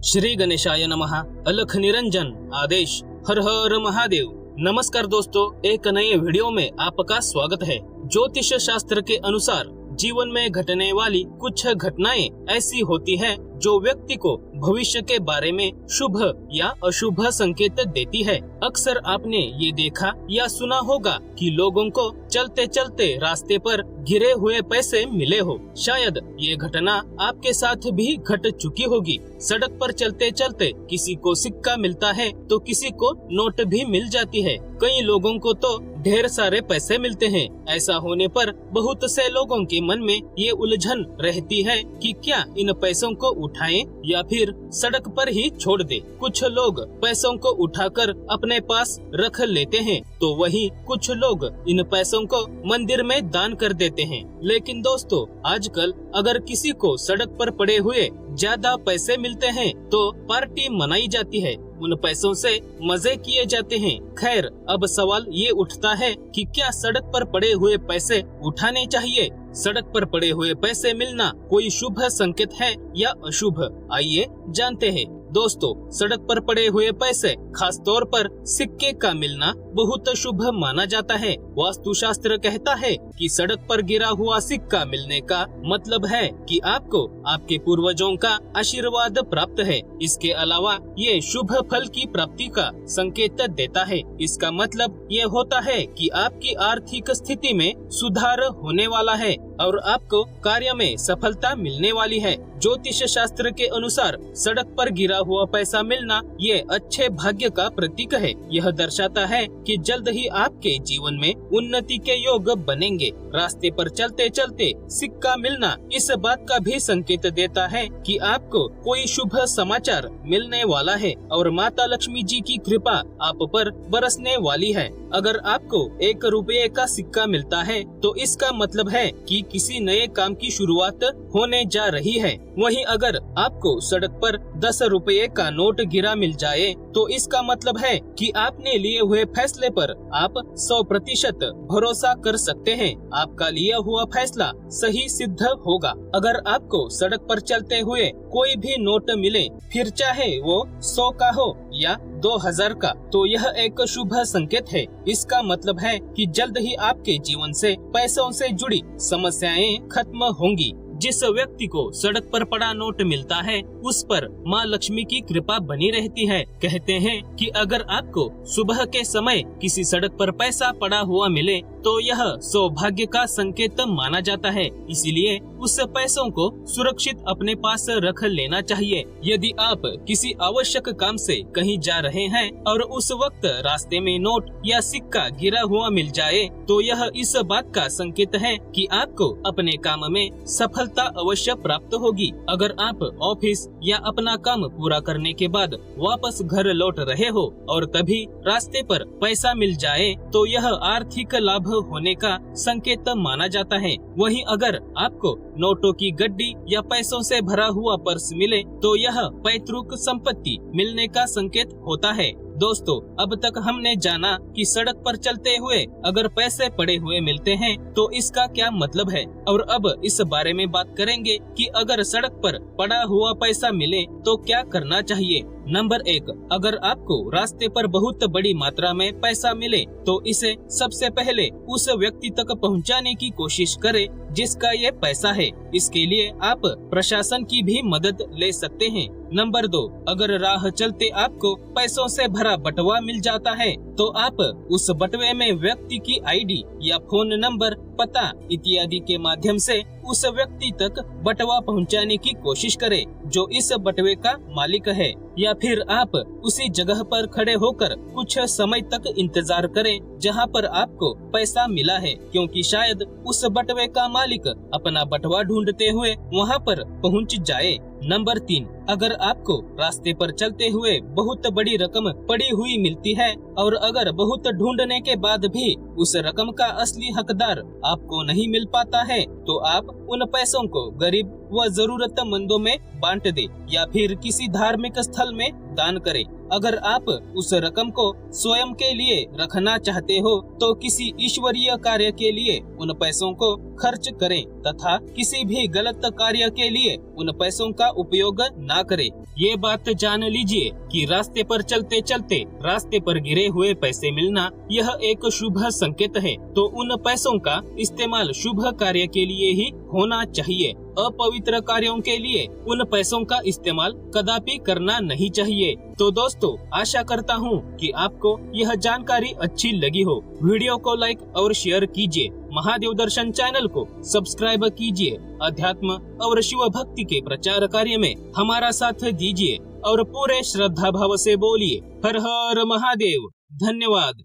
श्री गणेशाय नमः। अलख निरंजन आदेश। हर हर महादेव। नमस्कार दोस्तों, एक नए वीडियो में आपका स्वागत है। ज्योतिष शास्त्र के अनुसार जीवन में घटने वाली कुछ घटनाएं ऐसी होती हैं जो व्यक्ति को भविष्य के बारे में शुभ या अशुभ संकेत देती है। अक्सर आपने ये देखा या सुना होगा कि लोगों को चलते चलते रास्ते पर गिरे हुए पैसे मिले हो। शायद ये घटना आपके साथ भी घट चुकी होगी। सड़क पर चलते चलते किसी को सिक्का मिलता है तो किसी को नोट भी मिल जाती है। कई लोगों को तो ढेर सारे पैसे मिलते हैं। ऐसा होने पर बहुत से लोगों के मन में ये उलझन रहती है कि क्या इन पैसों को उठाएं या फिर सड़क पर ही छोड़ दे। कुछ लोग पैसों को उठाकर अपने पास रख लेते हैं तो वहीं कुछ लोग इन पैसों को मंदिर में दान कर देते हैं। लेकिन दोस्तों, आजकल अगर किसी को सड़क पर पड़े हुए ज्यादा पैसे मिलते हैं तो पार्टी मनाई जाती है, उन पैसों से मजे किए जाते हैं। खैर, अब सवाल ये उठता है कि क्या सड़क पर पड़े हुए पैसे उठाने चाहिए? सड़क पर पड़े हुए पैसे मिलना कोई शुभ संकेत है या अशुभ? आइए जानते हैं। दोस्तों, सड़क पर पड़े हुए पैसे, खास तौर पर सिक्के का मिलना बहुत शुभ माना जाता है। वास्तुशास्त्र कहता है कि सड़क पर गिरा हुआ सिक्का मिलने का मतलब है कि आपको आपके पूर्वजों का आशीर्वाद प्राप्त है। इसके अलावा ये शुभ फल की प्राप्ति का संकेत देता है। इसका मतलब ये होता है कि आपकी आर्थिक स्थिति में सुधार होने वाला है और आपको कार्य में सफलता मिलने वाली है। ज्योतिष शास्त्र के अनुसार सड़क पर गिरा हुआ पैसा मिलना ये अच्छे भाग्य का प्रतीक है। यह दर्शाता है कि जल्द ही आपके जीवन में उन्नति के योग बनेंगे। रास्ते पर चलते चलते सिक्का मिलना इस बात का भी संकेत देता है कि आपको कोई शुभ समाचार मिलने वाला है और माता लक्ष्मी जी की कृपा आप पर बरसने वाली है। अगर आपको 1 रुपये का सिक्का मिलता है तो इसका मतलब है कि किसी नए काम की शुरुआत होने जा रही है। वहीं अगर आपको सड़क पर 10 रुपये का नोट गिरा मिल जाए तो इसका मतलब है कि आपने लिए हुए फैसले पर आप 100% भरोसा कर सकते हैं। आपका लिया हुआ फैसला सही सिद्ध होगा। अगर आपको सड़क पर चलते हुए कोई भी नोट मिले, फिर चाहे वो 100 का हो या 2000 का, तो यह एक शुभ संकेत है। इसका मतलब है कि जल्द ही आपके जीवन से पैसों से जुड़ी समस्याएं खत्म होंगी। जिस व्यक्ति को सड़क पर पड़ा नोट मिलता है उस पर माँ लक्ष्मी की कृपा बनी रहती है। कहते हैं कि अगर आपको सुबह के समय किसी सड़क पर पैसा पड़ा हुआ मिले तो यह सौभाग्य का संकेत माना जाता है। इसीलिए उस पैसों को सुरक्षित अपने पास रख लेना चाहिए। यदि आप किसी आवश्यक काम से कहीं जा रहे हैं और उस वक्त रास्ते में नोट या सिक्का गिरा हुआ मिल जाए तो यह इस बात का संकेत है कि आपको अपने काम में सफलता अवश्य प्राप्त होगी। अगर आप ऑफिस या अपना काम पूरा करने के बाद वापस घर लौट रहे हो और तभी रास्ते पर पैसा मिल जाए तो यह आर्थिक लाभ होने का संकेत माना जाता है। वहीं अगर आपको नोटों की गड्डी या पैसों से भरा हुआ पर्स मिले तो यह पैतृक संपत्ति मिलने का संकेत होता है। दोस्तों, अब तक हमने जाना कि सड़क पर चलते हुए अगर पैसे पड़े हुए मिलते हैं तो इसका क्या मतलब है, और अब इस बारे में बात करेंगे कि अगर सड़क पर पड़ा हुआ पैसा मिले तो क्या करना चाहिए। नंबर 1, अगर आपको रास्ते पर बहुत बड़ी मात्रा में पैसा मिले तो इसे सबसे पहले उस व्यक्ति तक पहुंचाने की कोशिश करें जिसका ये पैसा है। इसके लिए आप प्रशासन की भी मदद ले सकते हैं। नंबर 2, अगर राह चलते आपको पैसों से भरा बटुआ मिल जाता है तो आप उस बटुए में व्यक्ति की आईडी या फोन नंबर, पता इत्यादि के माध्यम से उस व्यक्ति तक बटुआ पहुंचाने की कोशिश करें जो इस बटुए का मालिक है। या फिर आप उसी जगह पर खड़े होकर कुछ समय तक इंतजार करें जहां पर आपको पैसा मिला है, क्योंकि शायद उस बटुए का मालिक अपना बटुआ ढूंढते हुए वहां पर पहुंच जाए। नंबर 3, अगर आपको रास्ते पर चलते हुए बहुत बड़ी रकम पड़ी हुई मिलती है और अगर बहुत ढूंढने के बाद भी उस रकम का असली हकदार आपको नहीं मिल पाता है तो आप उन पैसों को गरीब व जरूरतमंदों में बांट दे या फिर किसी धार्मिक स्थल स्थल में दान करें। अगर आप उस रकम को स्वयं के लिए रखना चाहते हो तो किसी ईश्वरीय कार्य के लिए उन पैसों को खर्च करें तथा किसी भी गलत कार्य के लिए उन पैसों का उपयोग ना करें। ये बात जान लीजिए कि रास्ते पर चलते चलते रास्ते पर गिरे हुए पैसे मिलना यह एक शुभ संकेत है, तो उन पैसों का इस्तेमाल शुभ कार्य के लिए ही होना चाहिए। अपवित्र कार्यों के लिए उन पैसों का इस्तेमाल कदापि करना नहीं चाहिए। तो दोस्तों, आशा करता हूँ कि आपको यह जानकारी अच्छी लगी हो। वीडियो को लाइक और शेयर कीजिए। महादेव दर्शन चैनल को सब्सक्राइब कीजिए। अध्यात्म और शिव भक्ति के प्रचार कार्य में हमारा साथ दीजिए और पूरे श्रद्धा भाव से बोलिए हर हर महादेव। धन्यवाद।